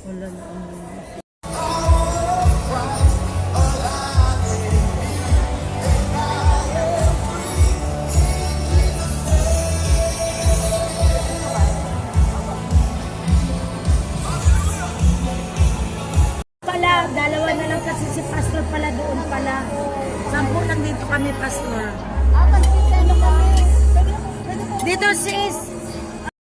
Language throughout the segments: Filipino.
Wala na ang pala, dalawa na lang kasi si Pastor pala doon pala. 10 lang dito kami, Pastor. Dito sis.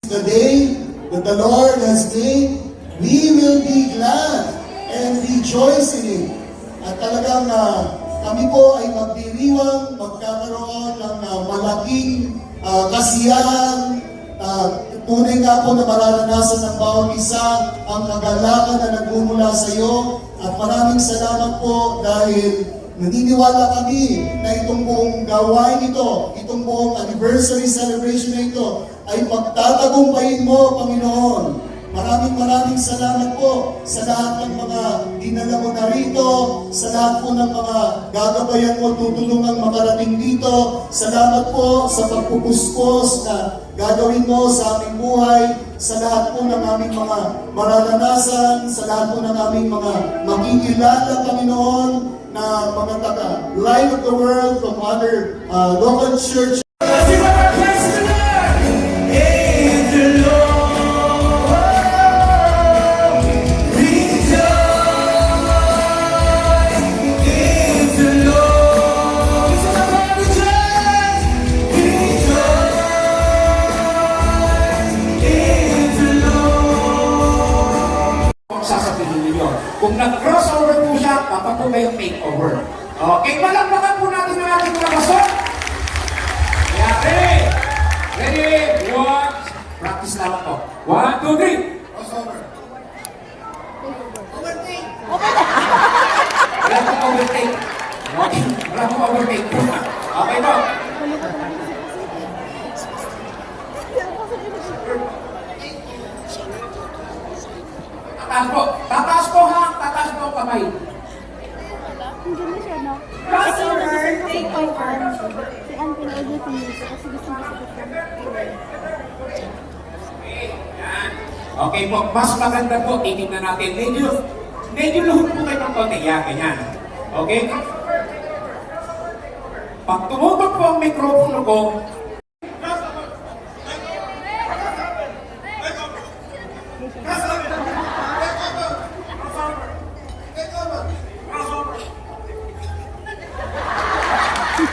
The day that the Lord has made, we will be glad and rejoice in it. At talagang kami po ay magdiriwang, magkakaroon ng malaking kasiyahan. Tunay nga po na mararanasan ng bawat isa ang kagalakan na nagmumula sa iyo. At maraming salamat po dahil naniniwala kami na itong buong gawain ito, itong buong anniversary celebration na ito, ay pagtatagumpayin mo, Panginoon. Maraming salamat po sa lahat ng mga dinala mo na rito, sa lahat po ng mga gagabayan mo, tutulungang makarating dito. Salamat po sa pagpupuspos na gagawin mo sa aming buhay, sa lahat po ng aming mga mararanasan, sa lahat po ng aming mga makikilala, Panginoon, na mga taga Light of the World from other local church. Kung nag-crossover po siya, dapat po kayong makeover. Okay, palakpakan po natin ang ating mga pastor. Yeah, ready? Ready? One. Practice lang po. 1, 2, 3. Crossover. Overtake. Wala pong overtake. Okay, wala pong overtake. Okay po. Tataas po. Tataas po ha. Tataas po ang kamay. Crossover, take over. Si Ann pinaulit yung music kasi gusto mo Okay po, mas maganda po, titignan natin. Medyo luhod po kayo ng konti. Yan, ganyan. Okay? Pag tumutok po ang mikropono ko,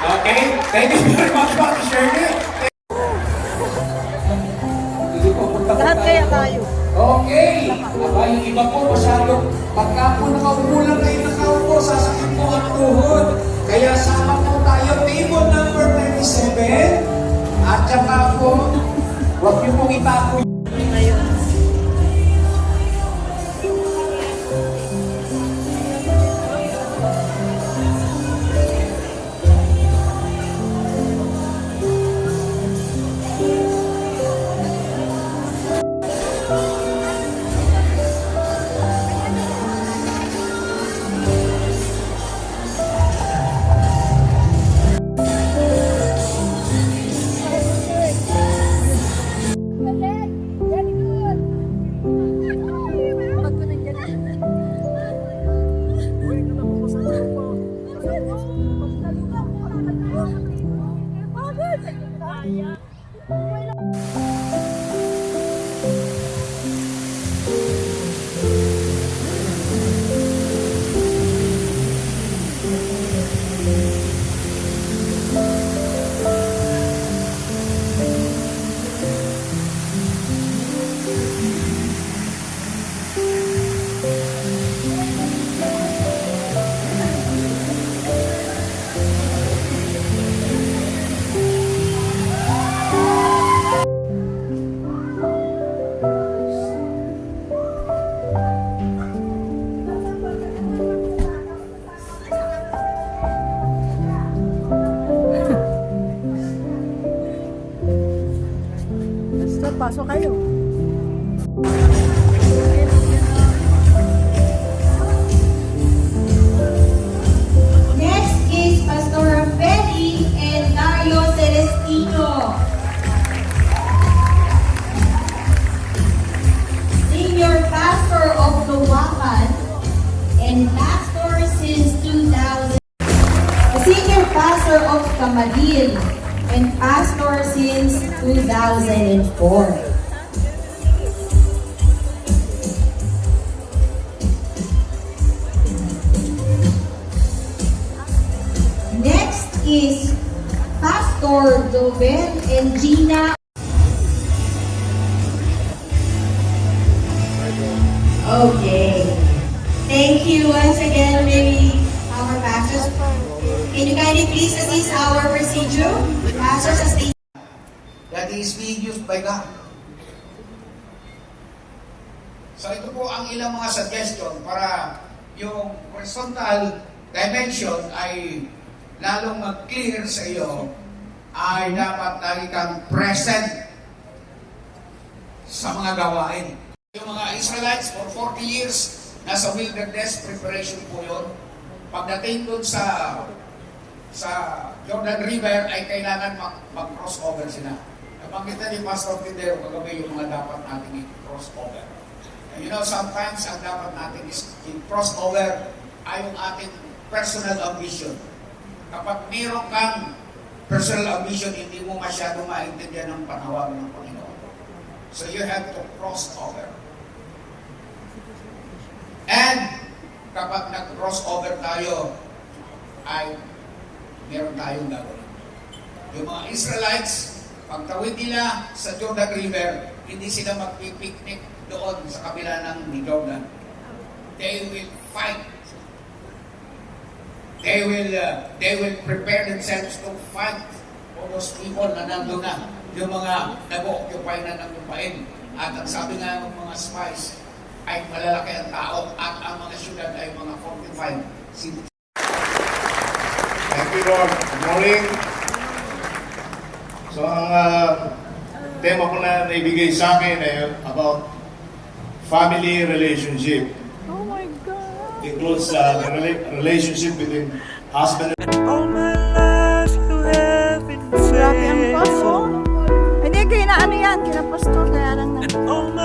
okay? Thank you very much, Pastor Shirley. Lahat kaya tayo. Okay. Aba, yung iba po masyado. Pagka po nakaupo lang kayo nakaupo, sasakit po ang tuhod. Kaya sama po tayo. Table number 37. At saka po, huwag niyo pong itapo. Pasok kayo. Next is Pastor Betty and Dario Celestino. Senior Pastor of the Ramadil and pastor since 2004. Next is Pastor Jovel and Gina. Okay. Thank you once again, Mary, our pastors. Can you kindly please assist our procedure? Pastors, as they That is being used by God. So ito po ang ilang mga suggestion para yung horizontal dimension ay lalong mag-clear sa iyo, ay dapat lagi kang present sa mga gawain. Yung mga Israelites for 40 years, nasa wilderness preparation po yun. Pagdating dun sa Jordan River ay kailangan mag-cross over sila. Nabanggit na ni Pastor Tindero kagabi yung mga dapat natin i-cross over. And you know, sometimes ang dapat natin is i-cross over ay yung ating personal ambition. Kapag mayroon kang personal ambition, hindi mo masyado maintindihan ng panawag ng Panginoon. So you have to cross over. And kapag nag-cross over tayo, ay meron tayong gagawin. Yung mga Israelites, pagtawid nila sa Jordan River, hindi sila magpipiknik doon sa kabila ng Jordan. They will fight. They will prepare themselves to fight for those people na nandun na, yung mga nag-occupy na ng lupain. At ang sabi nga ng mga spies, ay malalaki ang tao at ang mga syudad ay mga 45 cities. Thank you, Lord. Good morning. So, ang tema ko na naibigay sa akin ay about family relationship. Oh my God! Includes the relationship between husband and All my life you have been Grabe ang faithful. paso. Hindi, kaya na ano yan, kina pastor, kaya lang na. All my